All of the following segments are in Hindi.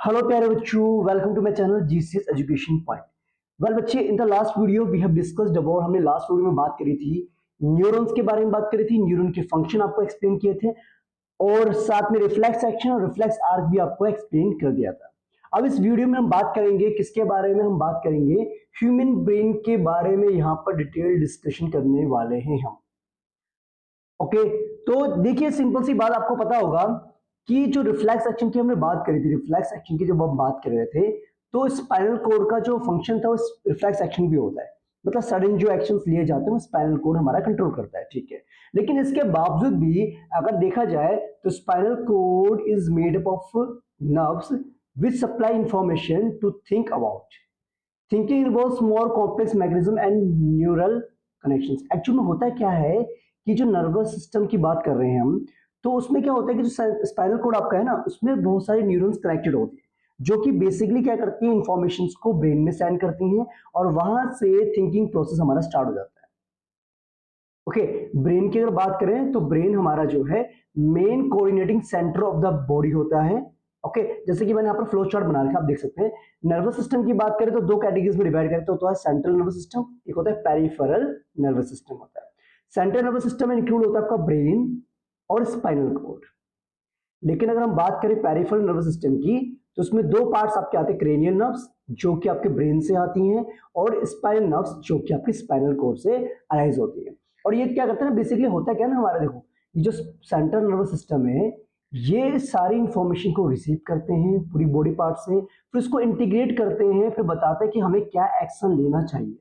Hello प्यारे बच्चों, welcome to my channel GCS education point. Well बच्चे, in the last video we have discussed about, हमने लास्ट वीडियो में बात करी थी न्यूरॉन्स के बारे में, बात करी थी न्यूरॉन के फंक्शन आपको एक्सप्लेन किए थे और साथ में रिफ्लेक्स एक्शन और रिफ्लेक्स आर्क भी आपको एक्सप्लेन कर दिया था। अब इस वीडियो में हम बात करेंगे किसके बारे में, हम बात करेंगे ह्यूमन ब्रेन के बारे में। यहाँ पर डिटेल डिस्कशन करने वाले हैं हम। ओके, तो देखिए सिंपल सी बात, आपको पता होगा कि जो रिफ्लेक्स एक्शन की हमने बात करी थी, रिफ्लेक्स एक्शन की जब हम बात कर रहे थे, तो स्पाइनल कोड का जो फंक्शन था वो रिफ्लेक्स एक्शन भी होता है। मतलब सडन जो एक्शंस लिए जाते हैं वो स्पाइनल कोड हमारा कंट्रोल करता है, ठीक है। लेकिन इसके बावजूद भी अगर देखा जाए तो spinal cord is made up of nerves which supply information to think about. Thinking involves more complex mechanism and neural connections. Actually में होता क्या है कि जो नर्वस सिस्टम की बात कर रहे हैं हम, तो उसमें क्या होता है कि जो स्पाइनल कोड आपका है ना, उसमें बहुत सारे न्यूरॉन्स कनेक्टेड होते हैं जो कि बेसिकली क्या करती हैं, इंफॉर्मेशंस को ब्रेन में सेंड करती हैं और वहां से थिंकिंग प्रोसेस हमारा स्टार्ट हो जाता है। ओके, ब्रेन की अगर बात करें तो ब्रेन हमारा जो है main coordinating centre of the body होता है। ओके, जैसे कि मैंने यहाँ पर फ्लो चार्ट बना रखा है, आप देख सकते हैं। नर्वस सिस्टम की बात करें तो दो कैटेगरीज में डिवाइड करते हैं, तो है सेंट्रल नर्वस सिस्टम, एक होता है पेरिफेरल नर्वस सिस्टम होता है। सेंट्रल नर्वस सिस्टम में इंक्लूड होता है आपका ब्रेन और स्पाइनल कोड। लेकिन अगर हम बात करें पेरिफेरल नर्वस सिस्टम की, तो उसमें दो पार्ट्स आपके आते हैं, क्रेनियल नर्व्स जो कि आपके ब्रेन से आती हैं और स्पाइनल नर्व्स जो कि आपके स्पाइनल कोड से अराइज होती है। और ये क्या करते हैं, बेसिकली होता क्या है ना, हमारा देखो ये जो सेंट्रल नर्वस सिस्टम है, ये सारी इंफॉर्मेशन को रिसीव करते हैं पूरी बॉडी पार्ट से, फिर उसको इंटीग्रेट करते हैं, फिर बताते हैं कि हमें क्या एक्शन लेना चाहिए।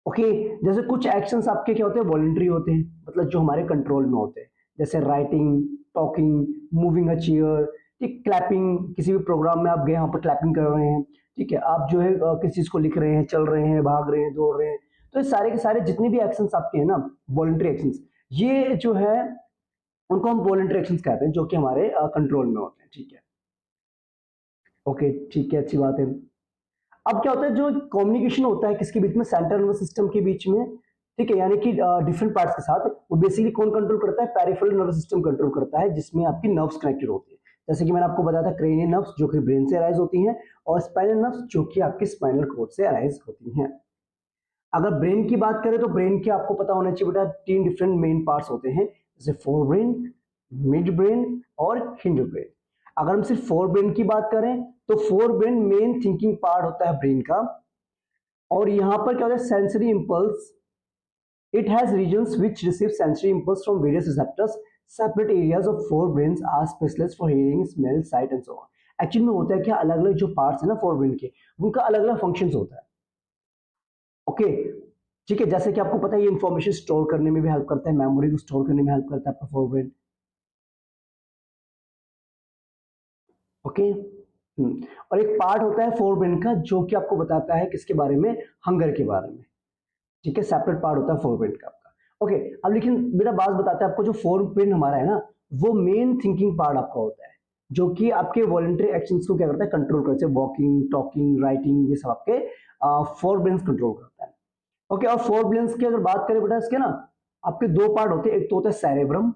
ओके, जैसे कुछ एक्शंस आपके क्या होते हैं, वॉलंटरी होते हैं, मतलब जो हमारे कंट्रोल में होते हैं, जैसे राइटिंग, टॉकिंग, मूविंग अ चेयर, ठीक, क्लैपिंग, किसी भी प्रोग्राम में आप गए वहां पर क्लैपिंग कर रहे हैं, ठीक है, आप जो है किसी चीज को लिख रहे हैं, चल रहे हैं, भाग रहे हैं, दौड़ रहे हैं, तो ये सारे के सारे जितने भी एक्शंस आपके हैं ना, वॉलंटरी एक्शंस, ये जो है उनको हम वॉलंटरी एक्शंस कहते हैं, जो कि हमारे कंट्रोल में होते हैं, ठीक है। ओके, ठीक है, अच्छी बात है। अब क्या होता है, जो कम्युनिकेशन होता है किसके बीच में, सेंट्रल नर्वस सिस्टम के बीच में, ठीक है, यानी कि डिफरेंट पार्ट्स के साथ, वो बेसिकली कौन कंट्रोल करता है, पेरिफेरल नर्वस सिस्टम कंट्रोल करता है, जिसमें आपकी नर्व्स कनेक्टेड होती है। जैसे कि मैंने आपको बताया था, क्रेनियल नर्व्स जो कि ब्रेन से अराइज होती हैं और स्पाइनल नर्व्स जो कि आपके स्पाइनल कोड से अराइज होती हैं। अगर ब्रेन की बात करें तो ब्रेन के आपको पता होना चाहिए बेटा, तीन डिफरेंट मेन पार्ट्स होते हैं, जैसे फोर ब्रेन, मिड ब्रेन और हिंड ब्रेन। अगर हम सिर्फ फोर ब्रेन की बात करें तो fore brain main thinking part होता है ब्रेन का, और यहां पर क्या होता है, sensory impulse, it has regions which receive sensory impulse from various receptors, separate areas of fore brains are specialised for hearing, smell, sight and so on. Actually में होता है क्या, अलग अलग जो पार्ट्स है ना फोर ब्रेन के, उनका अलग अलग फंक्शंस होता है। ओके, ठीक है, जैसे कि आपको पता है ये इंफॉर्मेशन स्टोर करने में भी हेल्प करता है, मेमोरी को स्टोर करने में हेल्प करता है आपका फोर ब्रेन। ओके, और एक पार्ट होता है फोर ब्रेन का जो कि आपको बताता है किसके बारे में, हंगर के बारे में, ठीक है, सेपरेट पार्ट होता है फोर ब्रेन का आपका। ओके, अब लेकिन मेरा बात बताता है आपको, जो फोर ब्रेन हमारा है ना, वो मेन थिंकिंग पार्ट आपका होता है, जो कि आपके वॉलंटरी एक्शंस को क्या करता है, कंट्रोल करता है, वॉकिंग, टॉकिंग, राइटिंग, ये सब आपके फोर ब्रेन कंट्रोल करता है। ओके, और फोर ब्रेन की अगर बात करें बेटा इसके ना, आपके दो पार्ट होते हैं, एक तो होता है सेरेब्रम।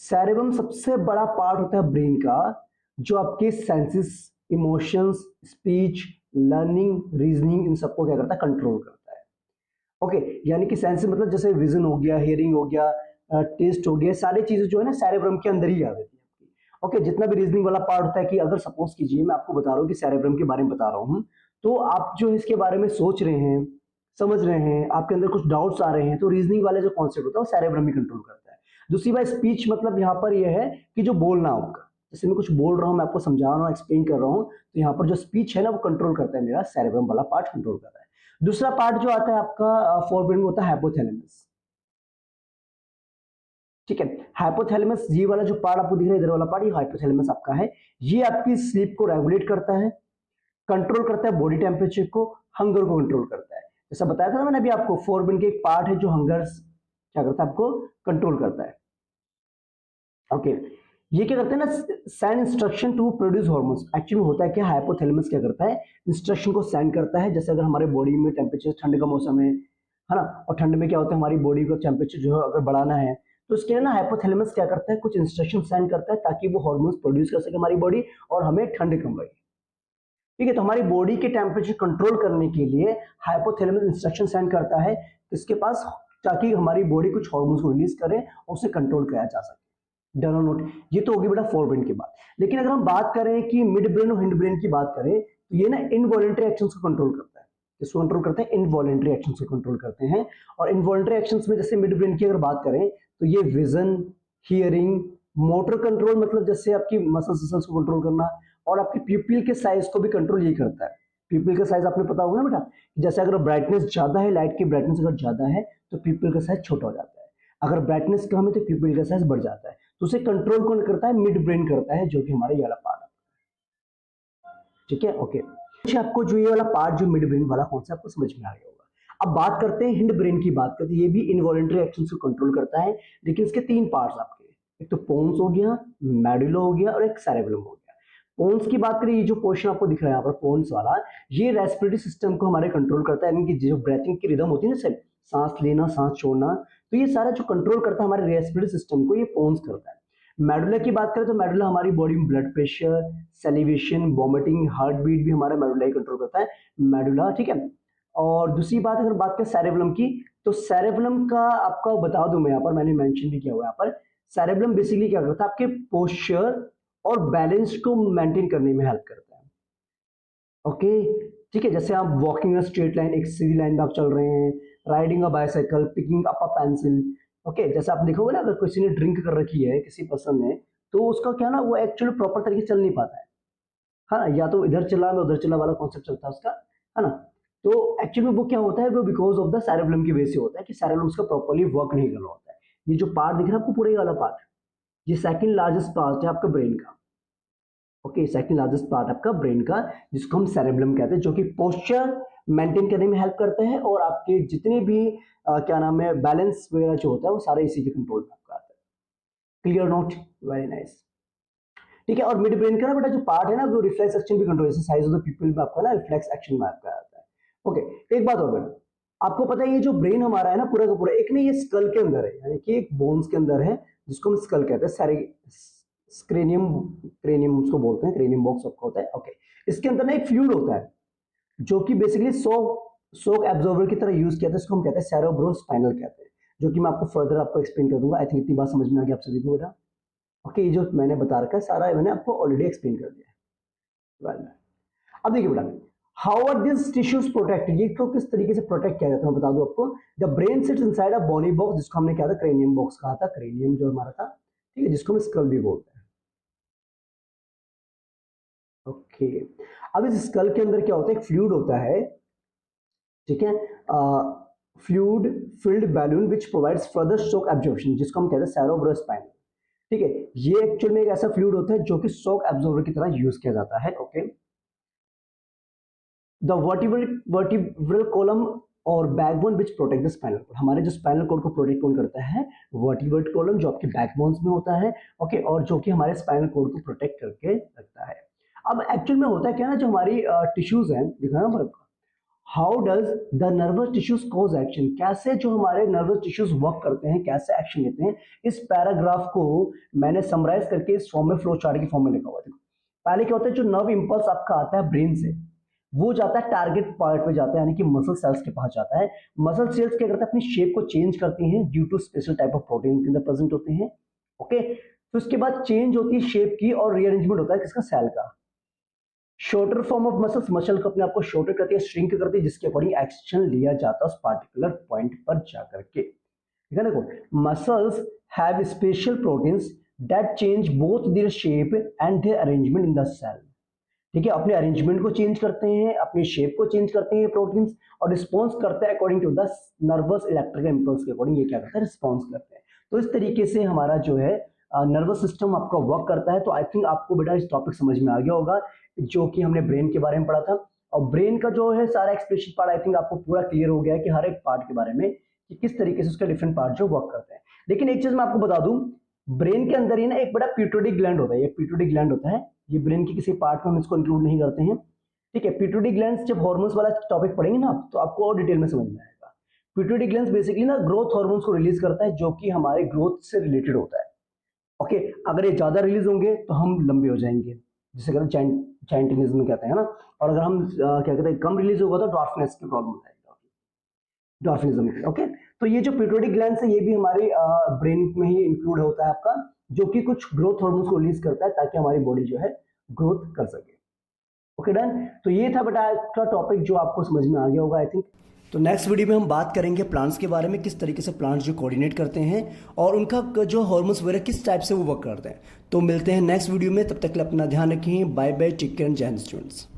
सेरेब्रम सबसे बड़ा पार्ट होता है ब्रेन का, जो आपके senses, emotions, speech, learning, reasoning, इन सबको क्या करता है, कंट्रोल करता है। ओके, यानी कि सेंसेस मतलब जैसे विजन हो गया, हियरिंग हो गया, टेस्ट हो गया, सारी चीजें जो है ना सेरेब्रम के अंदर ही आ जाती है। ओके, जितना भी रीजनिंग वाला पार्ट होता है, कि अगर सपोज कीजिए मैं आपको बता रहा हूँ कि सेरेब्रम के बारे में बता रहा हूँ, तो आप जो इसके बारे में सोच रहे हैं, समझ रहे हैं, आपके अंदर कुछ डाउट्स आ रहे हैं, तो रीजनिंग वाले जो कॉन्सेप्ट होता है वो सेरेब्रम ही कंट्रोल करता है। दूसरी बात, स्पीच मतलब यहाँ पर यह है कि जो बोलना होगा, जैसे मैं कुछ बोल रहा हूँ, मैं आपको समझा रहा हूँ, एक्सप्लेन कर रहा हूँ, तो यहाँ पर जो स्पीच है ना वो कंट्रोल करता है, मेरा सेरेब्रम वाला पार्ट कंट्रोल करता है। दूसरा पार्ट जो आता है आपका फोर ब्रेन में होता है हाइपोथैलेमस, ठीक है। हाइपोथैलेमस, ये वाला जो पार्ट आपको दिख रहा है, इधर वाला पार्ट, ये हाइपोथैलेमस आपका है, ये आपकी स्लीप को रेगुलेट करता है, कंट्रोल करता है बॉडी टेम्परेचर को, हंगर को कंट्रोल करता है। जैसा बताया था ना मैंने अभी आपको, फोर ब्रेन के एक पार्ट है जो हंगर क्या करता है, आपको कंट्रोल करता है। ओके, ये क्या करते हैं ना, send instruction to produce hormones. Actually होता है क्या, हाइपोथैलेमस क्या करता है, इंस्ट्रक्शन को सेंड करता है। जैसे अगर हमारे बॉडी में टेम्परेचर, ठंड का मौसम है ना, और ठंड में क्या होता है, हमारी बॉडी का टेम्परेचर जो है अगर बढ़ाना है, तो इसके लिए ना हाइपोथैलेमस क्या करता है, कुछ इंस्ट्रक्शन सेंड करता है ताकि वो हार्मोन्स प्रोड्यूस कर सके हमारी बॉडी और हमें ठंड कम लगे। ठीक है, तो हमारी बॉडी के टेम्परेचर कंट्रोल करने के लिए हाइपोथैलेमस इंस्ट्रक्शन सेंड करता है इसके पास, ताकि हमारी बॉडी कुछ हार्मोन्स को रिलीज करे और उसे कंट्रोल किया जा सके। डन और नोट, ये तो होगी बेटा फोर ब्रेन की बात। लेकिन अगर हम बात करें कि मिड ब्रेन और हिंड ब्रेन की बात करें, तो ये ना इनवॉलेंट्री एक्शंस को कंट्रोल करता है। इसको कंट्रोल करते हैं, इनवॉलेंट्री एक्शंस को कंट्रोल करते हैं। और इनवॉलेंट्री एक्शंस में जैसे मिड ब्रेन की अगर बात करें तो ये विजन, हियरिंग, मोटर कंट्रोल, मतलब जैसे आपकी मसल्स को कंट्रोल करना, और आपकी प्यूपिल के साइज को भी कंट्रोल ये करता है। प्यूपिल का साइज आपने पता होगा ना बेटा, जैसे अगर ब्राइटनेस ज्यादा है, लाइट की ब्राइटनेस अगर ज्यादा है तो प्यूपिल का साइज छोटा हो जाता है, अगर ब्राइटनेस कम है तो प्यूपिल का साइज बढ़ जाता है। तो उसे कंट्रोल कौन करता है, मिड ब्रेन करता है, जो कि हमारा ये वाला पार्ट है। ठीक है, ओके। आपको जो ये वाला पार्ट जो मिड ब्रेन वाला कौन सा आपको समझ में आ गया होगा। अब बात करते हैं हिंड ब्रेन की, बात करते हैं, ये भी इनवॉलेंट्री एक्शंस को कंट्रोल करता है, लेकिन इसके तीन पार्ट्स आपके, एक तो पोन्स हो गया, मेडुला हो गया और एक सेरेब्रम हो गया। पोन्स की बात करें, ये जो पोर्शन आपको दिख रहा है यहाँ पर पोन्स वाला, ये रेस्पिरेटरी सिस्टम को हमारे कंट्रोल करता है, यानी कि जो ब्रीथिंग की रिदम होती है ना सर, सांस लेना सांस छोड़ना, तो ये सारा जो कंट्रोल करता है हमारे रेस्पिरेटरी सिस्टम को, ये पोन्स करता है। मेडुला की बात करें तो मेडुला हमारी बॉडी में blood pressure, salivation, vomiting, heart beat भी हमारा मेडुला ही कंट्रोल करता है, मेडुला। ठीक है, और दूसरी बात अगर बात करें सेरेब्रम की, तो सेरेब्रम का आपको बता दूं मैं, यहाँ पर मैंने मेंशन भी किया हुआ है, यहाँ पर सेरेब्रम बेसिकली क्या करता है, आपके पोस्चर और बैलेंस को मेंटेन करने में हेल्प करता है। ओके, ठीक है, जैसे आप वॉकिंग स्ट्रेट लाइन, एक सीधी लाइन में आप चल रहे हैं, riding a bicycle, picking up a pencil. Okay, जैसे आप देखोगे ना, अगर किसी ने ड्रिंक कर रखी है किसी पर्सन ने, तो उसका क्या ना, वो एक्चुअली प्रॉपर तरीके से चल नहीं पाता है, हाँ, या तो इधर चला मैं उधर चला वाला कॉन्सेप्ट चलता है उसका, है ना। तो एक्चुअली वो क्या होता है, वो बिकॉज ऑफ द सेरेब्रम की वजह से होता है कि सेरेब्रम उसका प्रॉपर्ली वर्क नहीं कर रहा होता है। ये जो पार्ट दिख रहा है आपको, पूरे वाला पार्ट, ये सेकंड लार्जेस्ट पार्ट है आपका ब्रेन का। ओके, सेकंड लार्जेस्ट पार्ट आपका ब्रेन का, जिसको हम सेरेब्रम कहते हैं, जो कि पोस्चर मेंटेन करने में हेल्प करता है, और आपके जितने भी क्या नाम है, बैलेंस वगैरह जो होता है, वो सारे इसी के कंट्रोल में आपका आता है। Clear note, very nice. ठीक है, और मिड ब्रेन का ना बेटा जो पार्ट है ना, वो रिफ्लेक्स एक्शन भी कंट्रोल, जैसे साइज ऑफ द पीपल में आपका ना रिफ्लेक्स एक्शन में आपका आता है। ओके, एक बात और बेटा, आपको पता है ये जो ब्रेन हमारा है ना पूरा का पूरा, एक नहीं, ये स्कल के अंदर है, यानी कि एक बोन्स के अंदर है, जिसको हम स्कल कहते हैं, सारे क्रेनियम, क्रेनियम उसको बोलते हैं, क्रेनियम बॉक्स आपका होता है। ओके, इसके अंदर ना एक फ्लूइड होता है जो कि बेसिकली शॉक एब्जॉर्बर की तरह यूज किया था, इसको हम कहते हैं सेरेब्रोस्पाइनल कहते हैं, जो कि मैं आपको फर्दर आपको एक्सप्लेन कर दूंगा। आई थिंक इतनी बात समझ में आ गई आप सभी को बेटा। ओके, ये जो मैंने बता रखा है सारा मैंने आपको ऑलरेडी एक्सप्लेन कर दिया। वेल, अब देखिए बेटा, how are this tissues protected, ये तो किस तरीके से प्रोटेक्ट किया जाता है मैं बता दूं आपको। The brain sits inside a bony box, जिसको हमने क्या था, क्रेनियम बॉक्स कहा था, क्रेनियम जो हमारा था, ठीक है, जिसको हम स्कल भी बोलते हैं। ओके, अब इस स्कल के अंदर क्या होता है, एक फ्लूइड होता है, ठीक है, fluid filled balloon which provides further shock absorption, जिसको हम कहते हैं सेरेब्रोस्पाइनल। ठीक है, ये एक्चुअल में एक ऐसा फ्लूइड होता है जो कि शॉक एब्जॉर्बर की तरह यूज किया जाता है। ओके, द वर्टिब्रल कॉलम और backbone which protect the spinal cord, हमारे जो स्पाइनल कॉर्ड को प्रोटेक्ट कौन करता है, वर्टिब्रल कॉलम जो आपके बैकबोन्स में होता है। ओके, और जो कि हमारे स्पाइनल कॉर्ड को प्रोटेक्ट करके रखता है। अब एक्चुअल में होता है क्या ना, जो हमारी टिश्यूज हैं, दिखा ना आपको, how does the nervous tissues cause action, कैसे जो हमारे नर्वस टिश्यूज वर्क करते हैं, कैसे एक्शन लेते हैं, इस पैराग्राफ को मैंने समराइज करके इस फॉर्म में, फ्लो चार्ट की फॉर्म में लिखा हुआ है। देखो, पहले क्या होता है, जो नर्व इंपल्स आपका आता है ब्रेन से, वो जाता है टारगेट पार्ट पे जाता है, यानी कि मसल सेल्स के पास जाता है। मसल सेल्स क्या करते हैं, अपनी शेप को चेंज करती हैं due to special type of protein के अंदर प्रेजेंट होते हैं। ओके, तो उसके बाद चेंज होती है शेप की, और रीअरेंजमेंट होता है किसका, सेल का। Shorter form of muscles, muscle को अपने आप को शॉर्टर करती है, श्रिंक करती है, जिसके अकॉर्डिंग एक्शन लिया जाता है उस पार्टिकुलर पॉइंट पर जाकर के। ठीक है, देखो, muscles have special proteins that change both their shape and their arrangement in the cell. ठीक है, अपने अरेंजमेंट को चेंज करते हैं, अपने शेप को चेंज करते हैं प्रोटीन्स, और रिस्पॉन्स करते हैं according to the nervous electrical impulse के अकॉर्डिंग, ये क्या करता है, रिस्पॉन्स करते हैं। तो इस तरीके से हमारा जो है नर्वस सिस्टम आपका वर्क करता है। तो आई थिंक आपको बेटा इस टॉपिक समझ में आ गया होगा, जो कि हमने ब्रेन के बारे में पढ़ा था, और ब्रेन का जो है सारा एक्सप्रेशन पार्ट आई थिंक आपको पूरा क्लियर हो गया है कि हर एक पार्ट के बारे में, कि किस तरीके से उसका डिफरेंट पार्ट जो वर्क करते हैं। लेकिन एक चीज मैं आपको बता दूं, ब्रेन के अंदर ही ना एक बड़ा पिट्यूटरी ग्लैंड होता है, ये पिट्यूटरी ग्लैंड होता है, ये ब्रेन के किसी पार्ट में हम इसको इंक्लूड नहीं करते हैं। ठीक है, पिट्यूटरी ग्लैंड, जब हार्मोन्स वाला टॉपिक पढ़ेंगे ना आप, तो आपको और डिटेल में समझ में आएगा। पिट्यूटरी ग्लैंड बेसिकली ना ग्रोथ हार्मोन्स को रिलीज करता है जो कि हमारे ग्रोथ से रिलेटेड होता है। ओके, अगर ये ज्यादा रिलीज होंगे तो हम लंबे हो जाएंगे, जिसे कहते हैं चाइंटिनिज्म कहते हैं ना। और अगर हम क्या कहते हैं कम रिलीज होगा तो डॉर्फनेस की प्रॉब्लम हो जाएगी, डॉर्फिनिज्म। ओके, तो ये जो पिट्यूटरी ग्लैंड है ये भी हमारे ब्रेन में ही इंक्लूड होता है आपका, जो कि कुछ ग्रोथ हार्मोन्स को रिलीज करता है ताकि हमारी बॉडी जो है ग्रोथ कर सके। Okay done. तो ये था बेटा आज का टॉपिक जो आपको समझ में आ गया होगा आई थिंक। तो नेक्स्ट वीडियो में हम बात करेंगे प्लांट्स के बारे में, किस तरीके से प्लांट्स जो कोऑर्डिनेट करते हैं और उनका जो हार्मोन्स वगैरह किस टाइप से वो वर्क करते हैं। तो मिलते हैं नेक्स्ट वीडियो में, तब तक के लिए अपना ध्यान रखें। Bye bye, take care and जय हिंद स्टूडेंट्स।